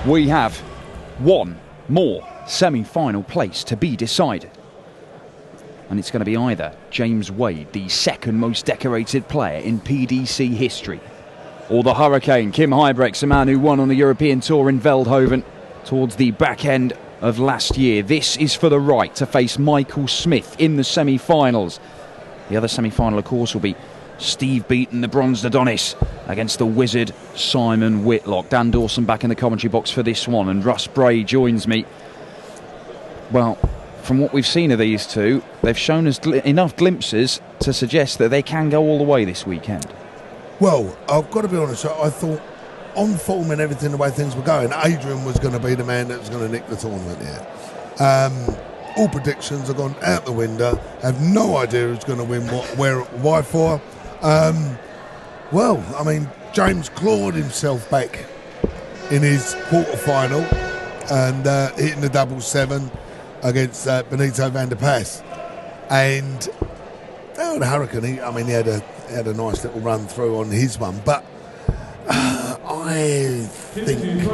We have one more semi-final place to be decided. And it's going to be either James Wade, the second most decorated player in PDC history, or the Hurricane, Kim Huybrechts, a man who won on the European Tour in Veldhoven towards the back end of last year. This is for the right to face Michael Smith in the semi-finals. The other semi-final, of course, will be Steve Beaton, the bronzed Adonis, against the wizard Simon Whitlock. Dan Dawson back in the commentary box for this one, and Russ Bray joins me. Well, from what we've seen of these two, they've shown us enough glimpses to suggest that they can go all the way this weekend. Well, I've got to be honest, I thought on form and everything, the way things were going, Adrian was going to be the man that was going to nick the tournament here. All predictions have gone out the window. I have no idea who's going to win what, where, why for. Well, I mean, James clawed himself back in his quarter-final and hitting the double seven against Benito van der Pas. And the Hurricane, he had a nice little run through on his one. But I think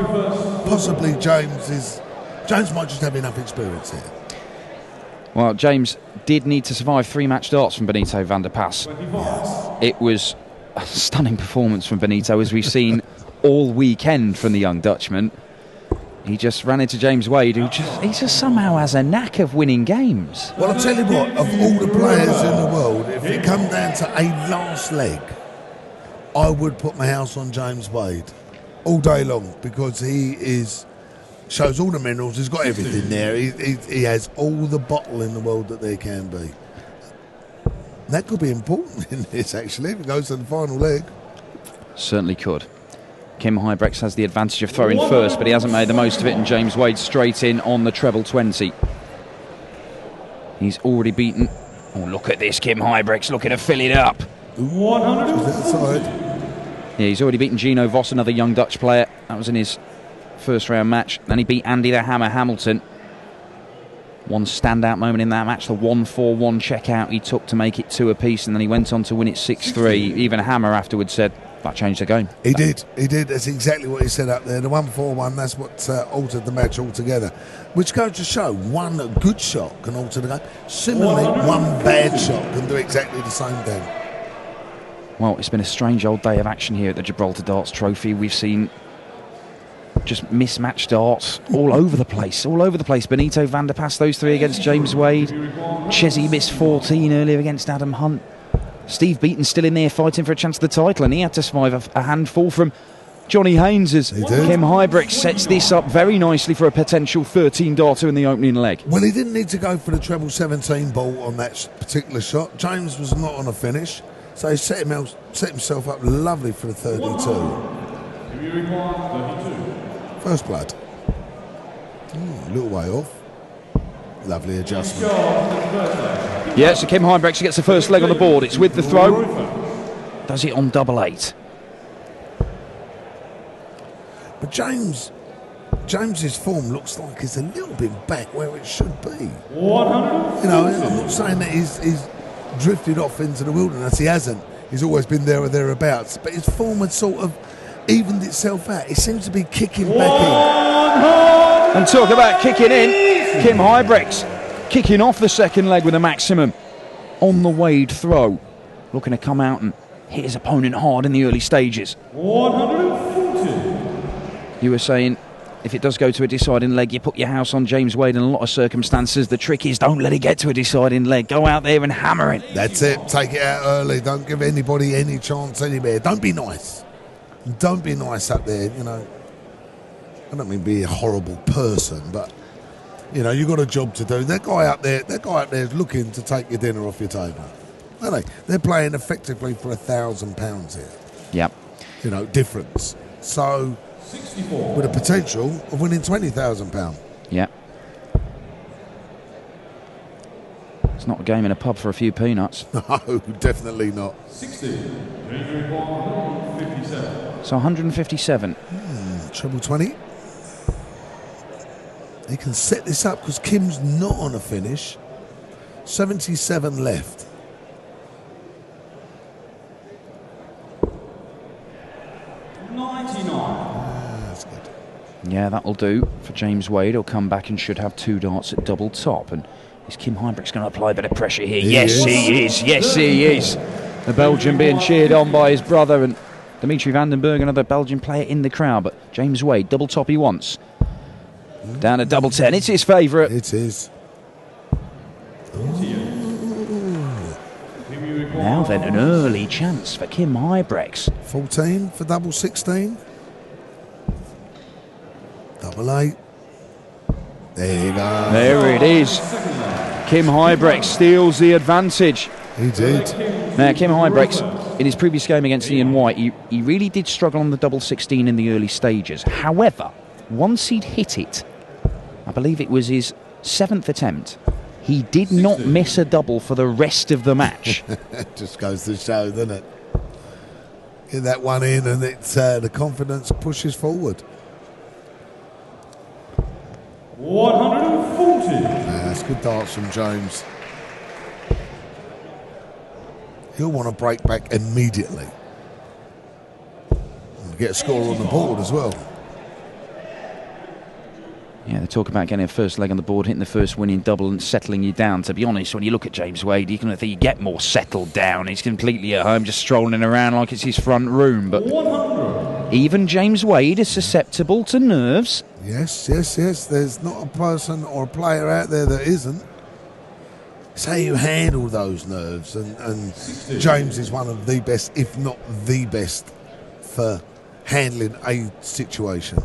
possibly James might just have enough experience here. Well, James did need to survive 3 match darts from Benito van der Pas. Yes. It was a stunning performance from Benito, as we've seen all weekend from the young Dutchman. He just ran into James Wade, who just somehow has a knack of winning games. Well, I'll tell you what, of all the players in the world, if it come down to a last leg, I would put my house on James Wade all day long, because he shows all the minerals. He's got everything there. He has all the bottle in the world that there can be. That could be important in this, actually, if it goes to the final leg. Certainly could. Kim Huybrechts has the advantage of throwing first, but he hasn't made the most of it, and James Wade straight in on the treble 20. He's already beaten. Oh, look at this, Kim Huybrechts looking to fill it up. 100. Yeah, he's already beaten Gino Voss, another young Dutch player. That was in his first round match. Then he beat Andy the Hammer Hamilton. One standout moment in that match, the 1-4-1 checkout he took to make it 2 apiece, and then he went on to win it 6-3. Even Hammer afterwards said that changed the game. He did. That's exactly what he said up there. The 1-4-1, that's what altered the match altogether. Which goes to show, one good shot can alter the game. Similarly, one bad shot can do exactly the same thing. Well, it's been a strange old day of action here at the Gibraltar Darts Trophy. We've seen just mismatched darts all over the place. Benito van der Pas, those 3 against James Wade. Chesney missed 14 earlier against Adam Hunt. Steve Beaton still in there fighting for a chance at the title, and he had to survive a handful from Johnny Haynes as Kim Huybrechts sets this up very nicely for a potential 13-darter in the opening leg. Well, he didn't need to go for the treble 17 ball on that particular shot. James was not on a finish, so he set himself up lovely for the 32. First blood. A little way off. Lovely adjustment. Yeah, so Kim Huybrechts gets the first leg on the board. It's with the throw. Does it on double 8. But James's form looks like he's a little bit back where it should be. 100. You know, I'm not saying that he's drifted off into the wilderness. He hasn't. He's always been there or thereabouts. But his form had sort of evened itself out. He seems to be kicking back in. And talk about kicking in. Kim Huybrechts kicking off the second leg with a maximum on the Wade throw. Looking to come out and hit his opponent hard in the early stages. 140. You were saying, if it does go to a deciding leg, you put your house on James Wade in a lot of circumstances. The trick is, don't let it get to a deciding leg. Go out there and hammer it. That's it. Take it out early. Don't give anybody any chance anywhere. Don't be nice. Don't be nice up there, you know. I don't mean be a horrible person, but, you know, you've got a job to do. That guy up there is looking to take your dinner off your table. Aren't they? They're playing effectively for £1,000 here. Yep. You know, difference. So, 64. With a potential of winning £20,000. Yep. It's not a game in a pub for a few peanuts. No, definitely not. 60. 157. So 157. Treble 20. He can set this up because Kim's not on a finish. 77 left. $99. That's good. Yeah, that'll do for James Wade. He'll come back and should have 2 darts at double top. And is Kim Huybrechts going to apply a bit of pressure here? Yes, he is. Yes, he is. The Belgian being cheered on by his brother and Dimitri van den Berg, another Belgian player in the crowd. But James Wade, double top he wants. Down to double 10. It's his favourite. It is. Now then, an early chance for Kim Huybrechts. 14 for double 16. Double 8. There you go. There it is. Kim Huybrechts steals the advantage. He did. Now, Kim Huybrechts, in his previous game against Ian White, he really did struggle on the double 16 in the early stages. However, once he'd hit it, I believe it was his 7th attempt, he did not miss a double for the rest of the match. Just goes to show, doesn't it? Get that one in and it's the confidence pushes forward. 140. That's good darts from James. He'll want to break back immediately. And get a score on the board as well. Yeah, they talk about getting a first leg on the board, hitting the first winning double and settling you down. To be honest, when you look at James Wade, you can think you get more settled down. He's completely at home, just strolling around like it's his front room. But 100. even James Wade is susceptible to nerves. Yes, yes, yes. There's not a person or a player out there that isn't. It's how you handle those nerves. And James is one of the best, if not the best, for handling a situation.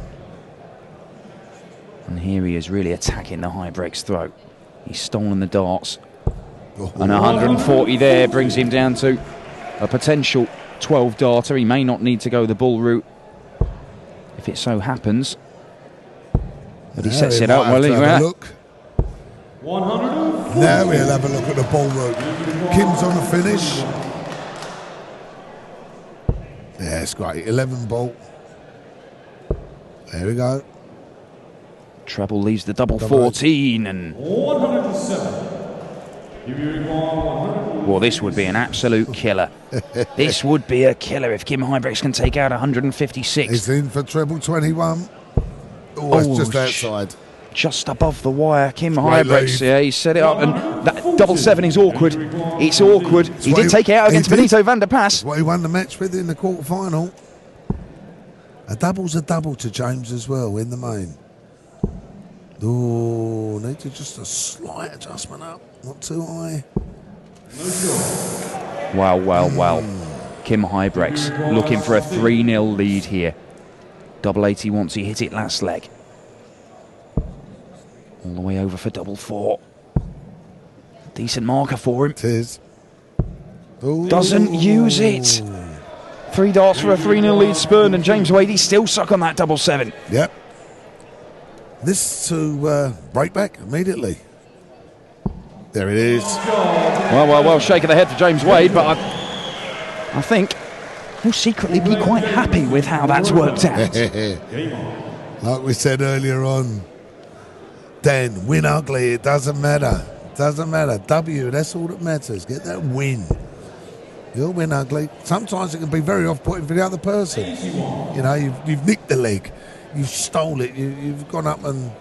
And here he is really attacking the Huybrechts' throat. He's stolen the darts. Oh. And 140 there brings him down to a potential 12 darter. He may not need to go the bull route if it so happens. But he sets it up well. Look. 140. Now we'll have a look at the ball route. Kim's on the finish. Yeah, it's great. 11 ball. There we go. Treble leaves the double 14 and 107. well, this would be an absolute killer. This would be a killer if Kim Huybrechts can take out 156. He's in for treble 21. Oh, it's just outside. Just above the wire, Kim Great Huybrechts. lead. Yeah, he set it up, and that double 7 is awkward. It's awkward. He did take it out against Benito van der Pas. That's what he won the match with in the quarter-final. A double's a double to James as well in the main. Oh, needed just a slight adjustment up, not too high. Wow, wow, wow. Kim Huybrechts looking for a 3-0 lead here. Double 80 once he hit it last leg. All the way over for double 4. Decent marker for him. It is. Ooh. Doesn't use it. 3 darts for a 3-0 lead spurned, and James Wade, he's still stuck on that double 7. Yep. This to break back immediately. There it is. Well, well, well, shake of the head for James Wade, but I think he'll secretly be quite happy with how that's worked out. Like we said earlier on, Dan, win ugly, it doesn't matter. It doesn't matter. W, that's all that matters. Get that win. You'll win ugly. Sometimes it can be very off-putting for the other person. You know, you've nicked the leg. You stole it. You've gone up and,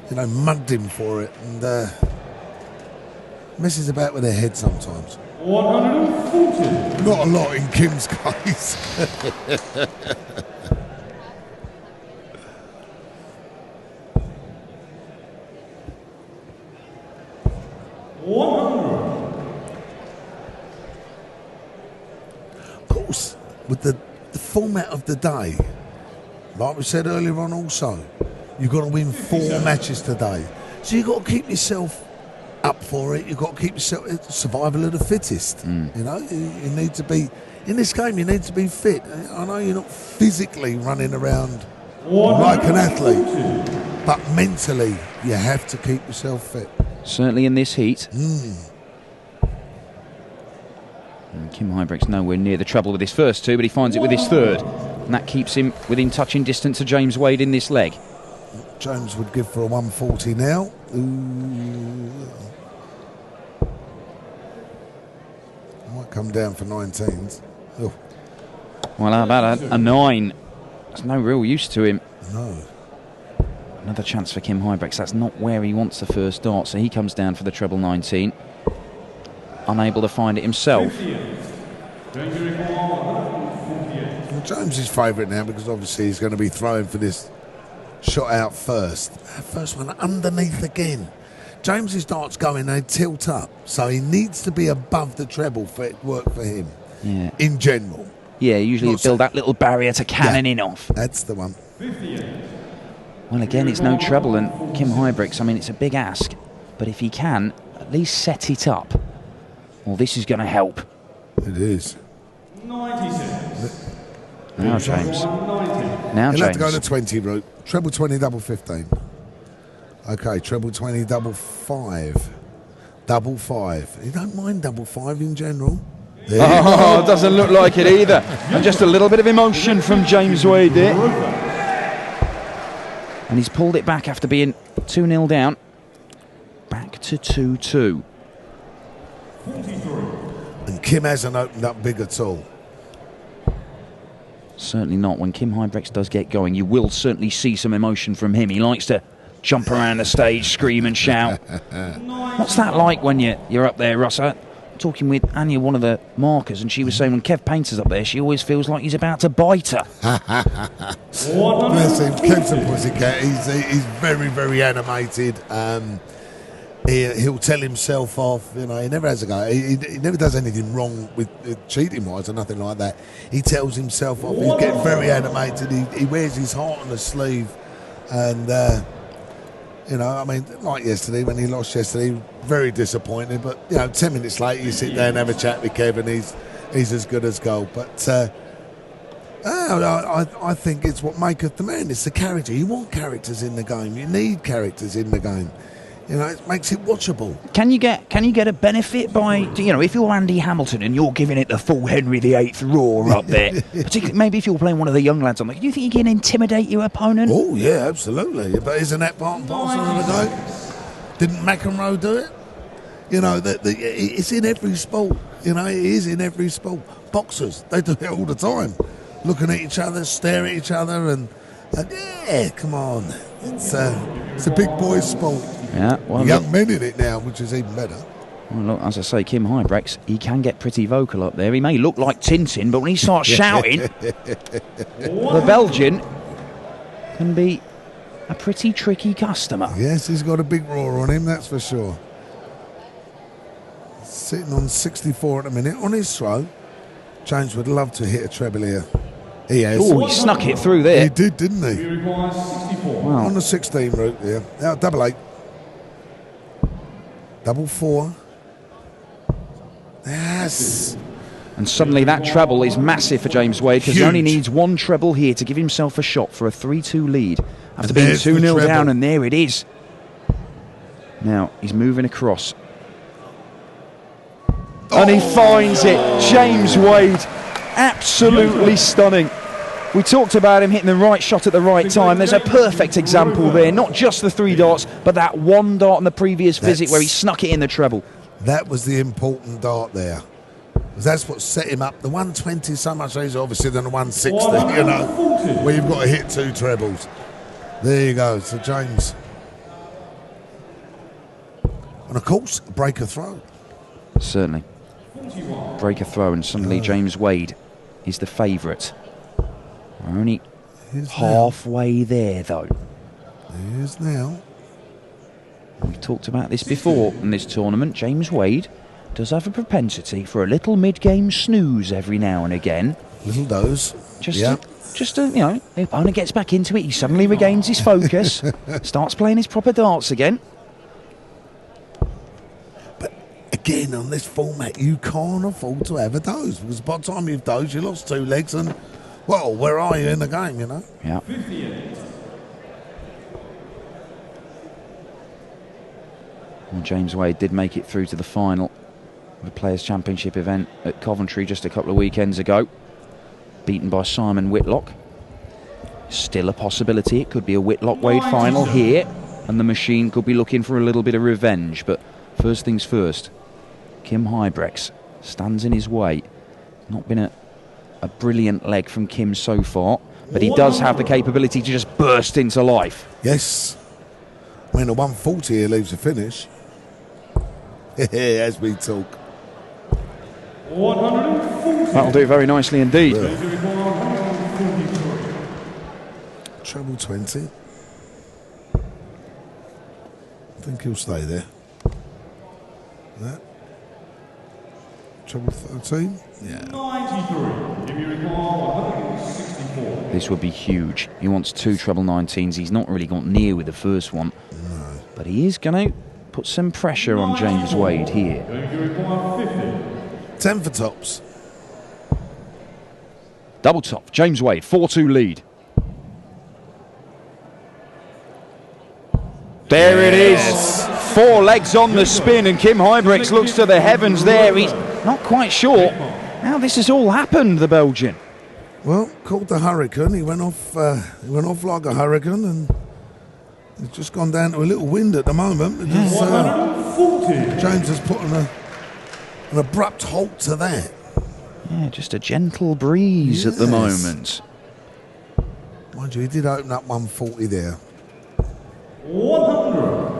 you know, mugged him for it. And messes about with their head sometimes. 140. Not a lot in Kim's case. Of course, with the format of the day, like we said earlier on also, you've got to win 4 matches today. So you've got to keep yourself up for it. You've got to keep yourself survival of the fittest. You know, you need to be, in this game, you need to be fit. I know you're not physically running around like an athlete, but mentally you have to keep yourself fit. Certainly in this heat. And Kim Huybrechts nowhere near the trouble with his first 2, but he finds it with his 3rd. And that keeps him within touching distance of James Wade in this leg. James would give for a 140 now. Ooh. Might come down for 19s. Oh. Well, how about a 9? There's no real use to him. No. Another chance for Kim Huybrechts. That's not where he wants the first dart, so he comes down for the treble 19. Unable to find it himself. Well, James is favourite now because obviously he's going to be throwing for this shot out first. That first one underneath again. James's darts going, they tilt up, so he needs to be above the treble for it to work for him. Yeah. In general. Yeah, usually you build that little barrier to cannon in off. That's the one. Well, again, it's no treble, and Kim Huybrechts, I mean, it's a big ask, but if he can at least set it up, well, this is going to help. It is. 96. Now, James. Now, He'll have to go James. to 20 route. Treble 20, double 15. Okay, treble 20, double 5. Double 5. You don't mind double 5 in general. Oh, doesn't look like it either. And just a little bit of emotion from James Wade there. And he's pulled it back after being 2-0 down. Back to 2-2. And Kim hasn't opened up big at all. Certainly not. When Kim Huybrechts does get going, you will certainly see some emotion from him. He likes to jump around the stage, scream and shout. What's that like when you're up there, Russ? Talking with Anya, one of the markers, and she was saying when Kev Painter's up there, she always feels like he's about to bite her. Bless him, Kev's a pussycat. He's very, very animated. He'll tell himself off. You know, he never has a go. He never does anything wrong with cheating-wise or nothing like that. He tells himself off. He's getting very animated. He wears his heart on his sleeve, and you know, I mean, like yesterday when he lost yesterday, very disappointed. But you know, 10 minutes later, you sit there and have a chat with Kevin. He's as good as gold. But I think it's what maketh the man. It's the character. You want characters in the game. You need characters in the game. You know, it makes it watchable. Can you get a benefit by, you know, if you're Andy Hamilton and you're giving it the full Henry VIII roar up there, particularly maybe if you're playing one of the young lads on there, do you think you can intimidate your opponent? Oh, yeah, absolutely. But isn't that part and parcel of the game? Didn't McEnroe do it? You know, it's in every sport. You know, it is in every sport. Boxers, they do it all the time. Looking at each other, staring at each other, and yeah, come on. It's a big boy sport. Yeah, well, young men in it now, which is even better. Well, look, as I say, Kim Huybrechts, he can get pretty vocal up there. He may look like Tintin, but when he starts shouting, the Belgian can be a pretty tricky customer. Yes, he's got a big roar on him, that's for sure. Sitting on 64 at the minute. On his throw, James would love to hit a treble here. He has. Oh, he snuck it through there. He did, didn't he? He requires 64. Wow. On the 16 route, yeah. Now, double 8. Double 4. Yes. And suddenly that treble is massive for James Wade because he only needs one treble here to give himself a shot for a 3-2 lead after being 2-0 down, and there it is. Now he's moving across. And he finds it. James Wade, absolutely stunning. We talked about him hitting the right shot at the right time. There's a perfect example there. Not just the 3 darts, but that 1 dart on the previous visit where he snuck it in the treble. That was the important dart there. That's what set him up. The 120 is so much easier, obviously, than the 160, you know, where you've got to hit 2 trebles. There you go. So James. And of course, break a throw. Certainly. Break a throw, and suddenly James Wade is the favourite. We're only halfway there, though. He is now. We've talked about this before in this tournament. James Wade does have a propensity for a little mid-game snooze every now and again. Little dose. Just to, you know, the opponent gets back into it, he suddenly regains his focus, starts playing his proper darts again. But again, on this format, you can't afford to have a doze, because by the time you've dozed, you lost 2 legs, and, well, where are you in the game, you know? Yeah. 58. Well, James Wade did make it through to the final of the Players' Championship event at Coventry just a couple of weekends ago. Beaten by Simon Whitlock. Still a possibility. It could be a Whitlock-Wade final here, and the machine could be looking for a little bit of revenge. But first things first, Kim Huybrechts stands in his way. Not been a brilliant leg from Kim so far, but he does have the capability to just burst into life. Yes. I mean, a 140 here leaves the finish. As we talk. 140. That'll do very nicely indeed. Treble 20. I think he'll stay there. That. Treble 13. Yeah. 93. Give me record 164. This would be huge. He wants 2 treble 19s. He's not really got near with the first one. No. But he is going to put some pressure on James Wade here. Give me record 50. 10 for tops. Double top, James Wade, 4-2 lead. There it is. 4 legs on the spin, and Kim Huybrechts looks to the heavens there. He's not quite sure how this has all happened, the Belgian. Well, called the hurricane. He went off like a hurricane, and it's just gone down to a little wind at the moment. Because, 140. James has put an abrupt halt to that. Yeah, just a gentle breeze at the Yes. moment. Mind you, he did open up 140 there. 100.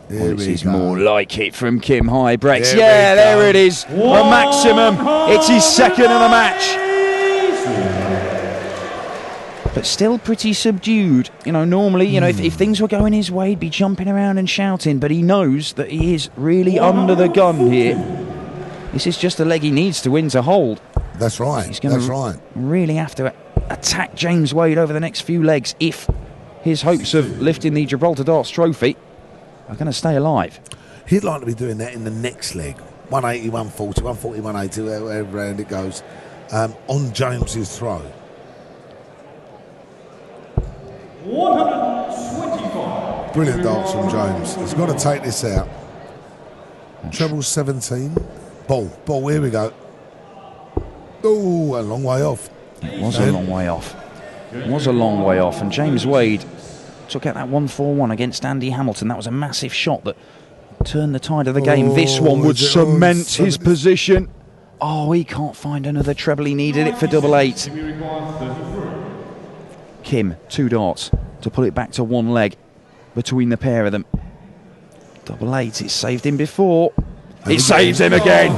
There This we is go. more like it from Kim Huybrechts. There Yeah, we there go. it is. A maximum. It's his second of the match. But still pretty subdued. You know, normally, if things were going his way, he'd be jumping around and shouting, but he knows that he is really under the gun here. This is just a leg he needs to win to hold. That's right. He's going That's to right. really have to attack James Wade over the next few legs if his hopes of lifting the Gibraltar Darts Trophy are going to stay alive. He'd like to be doing that in the next leg. 180, 140, 140, 180, wherever round it goes, on James's throw. 125. Brilliant darts from James. He's got to take this out. Treble 17. Ball, here we go. Oh, a long way off. It was a long way off. It was a long way off, and James Wade took out that 1-4-1 against Andy Hamilton. That was a massive shot that turned the tide of the game. This one would is it on cement his 70? position. Oh, he can't find another treble. He needed it for double 8. Give me record 33. Kim, 2 darts to pull it back to 1 leg between the pair of them. Double 8, it saved him before. It saves him again.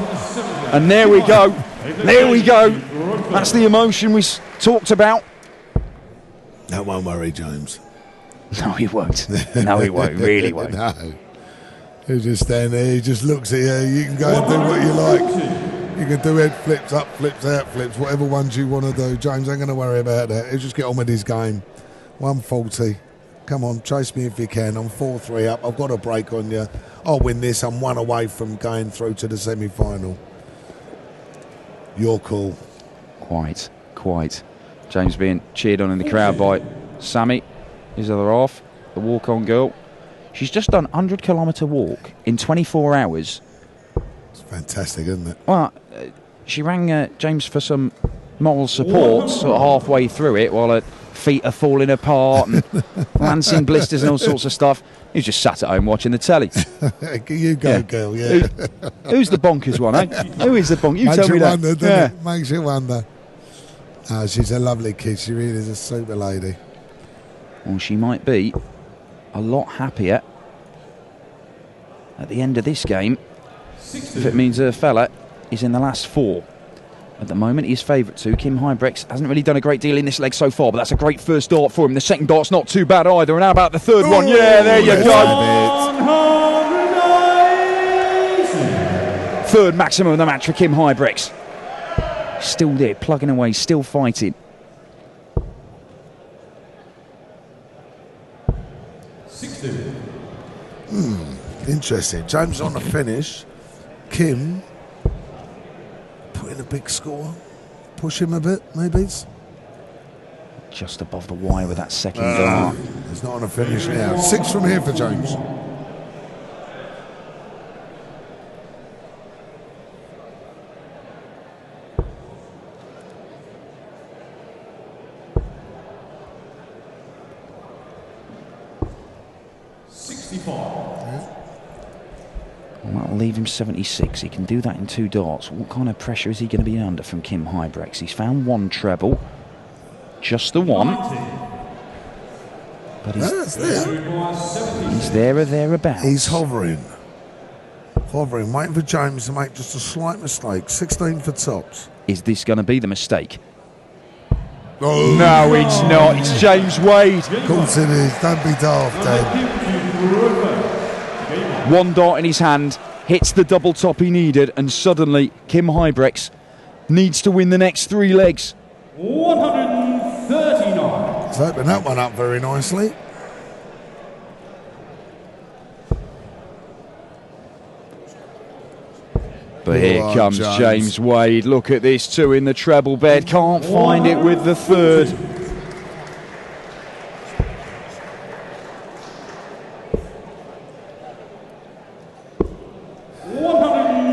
And there we go. There we go. That's the emotion we talked about. That won't worry James. No, he won't. No, he won't. Really won't. No. He'll just stand there. He just looks at you. You can go and do what you like. You can do head flips, up flips, out flips, whatever ones you want to do. James ain't going to worry about that. He'll just get on with his game. 140. Come on, chase me if you can. I'm 4-3 up. I've got a break on you. I'll win this. I'm 1 away from going through to the semi-final. Your call. Quite. James being cheered on in the crowd by Sammy, his other half, the walk-on girl. She's just done 100-kilometre walk in 24 hours. It's fantastic, isn't it? Well, she rang James for some moral support sort of halfway through it while her feet are falling apart and lancing blisters and all sorts of stuff. He was just sat at home watching the telly. You go, girl, yeah. Who's the bonkers one, eh? Who is the bonkers? You Makes tell me you that. wonder, doesn't it? Makes you wonder. Oh, she's a lovely kid. She really is a super lady. Well, she might be a lot happier at the end of this game if it means her fella is in the last 4. At the moment, he's favourite to. Kim Huybrechts hasn't really done a great deal in this leg so far, but that's a great first dart for him. The second dart's not too bad either. And how about the third one? Yeah, there you go. 190. Third maximum of the match for Kim Huybrechts. Still there, plugging away, still fighting. 60. Interesting. James on the finish. Kim put in a big score. Push him a bit, maybe. Just above the wire with that second dart. He's not on a finish now. 6 from here for James. Well, That'll leave him 76. He can do that in 2 darts. What kind of pressure is he going to be under from Kim Huybrechts? He's found 1 treble. Just the 1. But he's there or thereabouts. He's hovering, waiting for James to make just a slight mistake. 16 for tops. Is this going to be the mistake? Oh. No, it's not. It's James Wade. Of course it is. Don't be daft, then. 1 dart in his hand, hits the double top he needed, and suddenly Kim Huybrechts needs to win the next 3 legs. 139. He's opened that one up very nicely. But here comes James Wade. Look at this, 2 in the treble bed. Can't find it with the 3rd.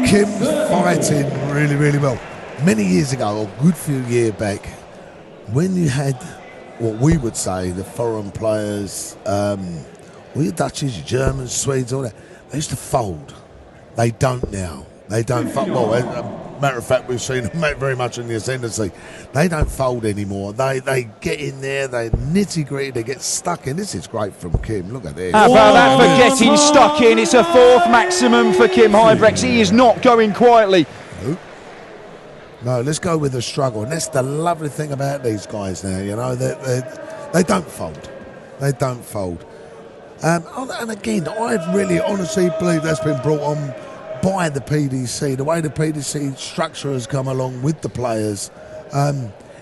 Kim's fighting really, really well. Many years ago, a good few years back, when you had what we would say the foreign players, all your Dutchies, your Germans, Swedes, all that, they used to fold. They don't now. They don't fold. Well, as a matter of fact, we've seen them very much in the ascendancy. They don't fold anymore. They get in there, they nitty-gritty, they get stuck in. This is great from Kim. Look at this. How about that for getting stuck in? It's a 4th maximum for Kim Huybrechts. He is not going quietly. Nope. No, let's go with the struggle. And that's the lovely thing about these guys now, you know. They don't fold. They don't fold. And again, I really honestly believe that's been brought on by the PDC. The way the PDC structure has come along with the players,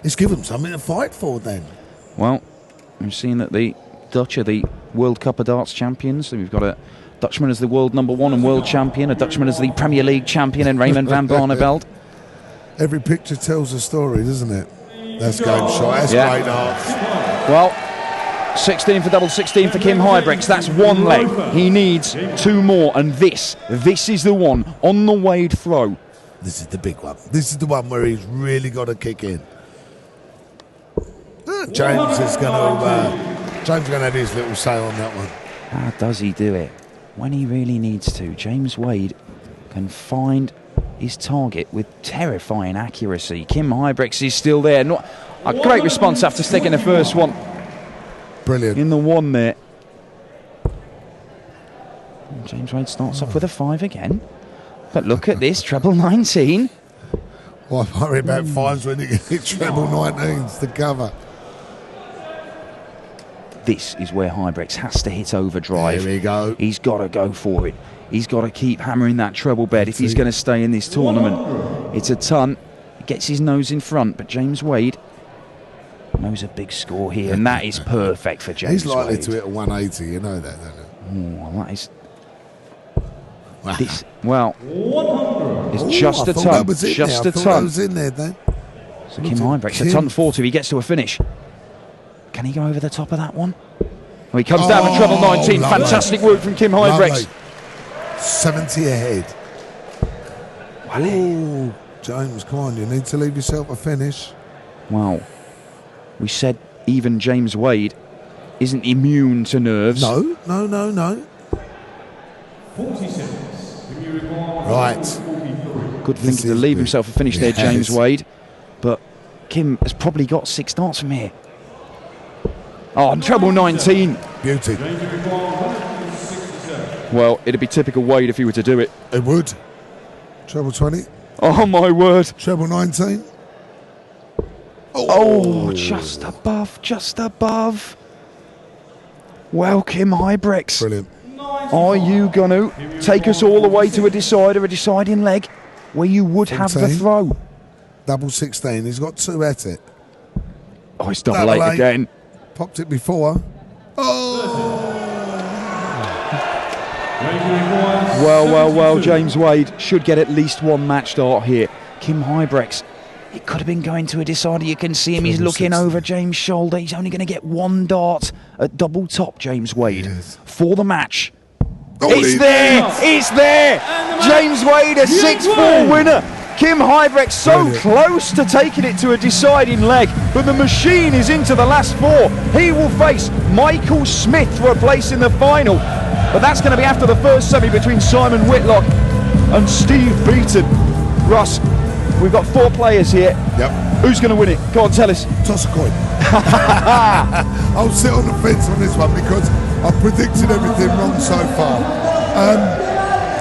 it's given them something to fight for then. Well, we've seen that the Dutch are the World Cup of Darts champions. So we've got a Dutchman as the world #1 and world champion, a Dutchman as the Premier League champion, and Raymond van Barneveld. Every picture tells a story, doesn't it? That's game shot. That's great darts. Well, 16 for double, 16 for Kim Huybrechts. That's 1 leg. He needs 2 more, and this is the one on the Wade throw. This is the big one. This is the one where he's really got to kick in. James is going to have his little say on that one. How does he do it? When he really needs to. James Wade can find his target with terrifying accuracy. Kim Huybrechts is still there. Not a great response after sticking the first one. Brilliant. In the 1 there. James Wade starts off with a 5 again. But look at this, treble 19. Why worry about 5s when you get treble 19s to cover? This is where Huybrechts has to hit overdrive. Here we go. He's got to go for it. He's got to keep hammering that treble bed if he's going to stay in this tournament. It's a ton. He gets his nose in front, but James Wade knows a big score here, and that is perfect for James He's likely Wade. to hit a 180, you know that, don't you? Oh, that is... This, well, it's just a I thought ton. that was in Just there. a I thought that ton. was in there then. So Kim Huybrechts, a ton 40 if he gets to a finish. Can he go over the top of that one? Well, he comes down with treble 19. lovely. Fantastic work from Kim Huybrechts. 70 ahead. Well, Oh, James, come on, you need to leave yourself a finish. wow. We said even James Wade isn't immune to nerves. No. 46. Right. Good thinking to is leave good. himself a finish there, James Yes. Wade. But Kim has probably got 6 darts from here. Oh, and treble 19. Beauty. Well, it'd be typical Wade if he were to do it. It would. Treble 20. Oh, my word. Treble 19. Oh, just above, just above. Well, Kim Huybrechts, Brilliant. are you going to take us all the way to a deciding leg where you would have the 14. throw? Double 16. He's got 2 at it. Oh, it's double Double 8 eight. again. Popped it before. Well, James Wade should get at least 1 match dart here. Kim Huybrechts, it could have been going to a decider. You can see him, he's Treble looking 16. over James' shoulder. He's only going to get 1 dart at double top, James Wade, Yes. for the match. Oh, It's there! It's there! James Wade, a 6-4 winner. Kim Huybrechts so Brilliant. close to taking it to a deciding leg, but the machine is into the last 4. He will face Michael Smith for a place in the final, but that's going to be after the first semi between Simon Whitlock and Steve Beaton. Russ, we've got 4 players here. Yep. Who's going to win it? Go on, tell us. Toss a coin. I'll sit on the fence on this one because I've predicted everything wrong so far.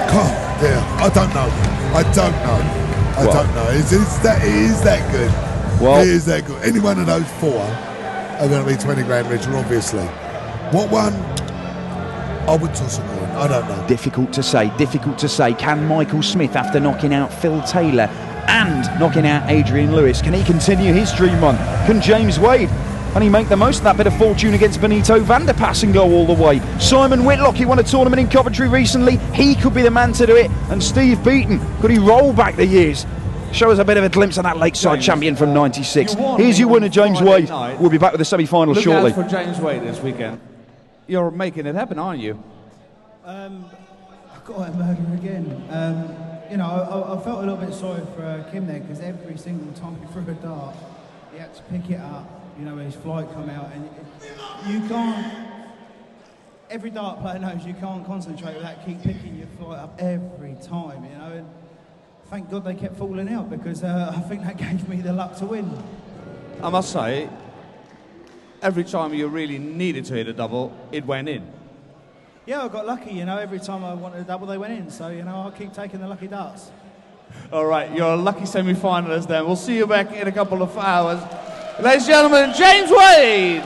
God, dear, I don't know. I don't know. It is that good. Well, it is that good. Any one of those 4 are going to be 20 grand richer, obviously. What one? I would toss a coin. I don't know. Difficult to say. Can Michael Smith, after knocking out Phil Taylor and knocking out Adrian Lewis, can he continue his dream run? Can James Wade? Can he make the most of that bit of fortune against Benito van der Pass and go all the way? Simon Whitlock, he won a tournament in Coventry recently. He could be the man to do it. And Steve Beaton, could he roll back the years? Show us a bit of a glimpse of that Lakeside champion from '96. Here's your winner, James Wade. We'll be back with the semi-final shortly. Look out for James Wade this weekend. You're making it happen, aren't you? I've got a murder again. You know, I felt a little bit sorry for Kim there because every single time he threw a dart, he had to pick it up. You know, his flight come out, and you can't. Every dart player knows you can't concentrate without keep picking your flight up every time. You know, and thank God they kept falling out because I think that gave me the luck to win. I must say, every time you really needed to hit a double, it went in. Yeah, I got lucky. You know, every time I wanted a double, they went in. So you know, I'll keep taking the lucky darts. All right, you're a lucky semi-finalist then. We'll see you back in a couple of hours. Ladies and gentlemen, James Wade!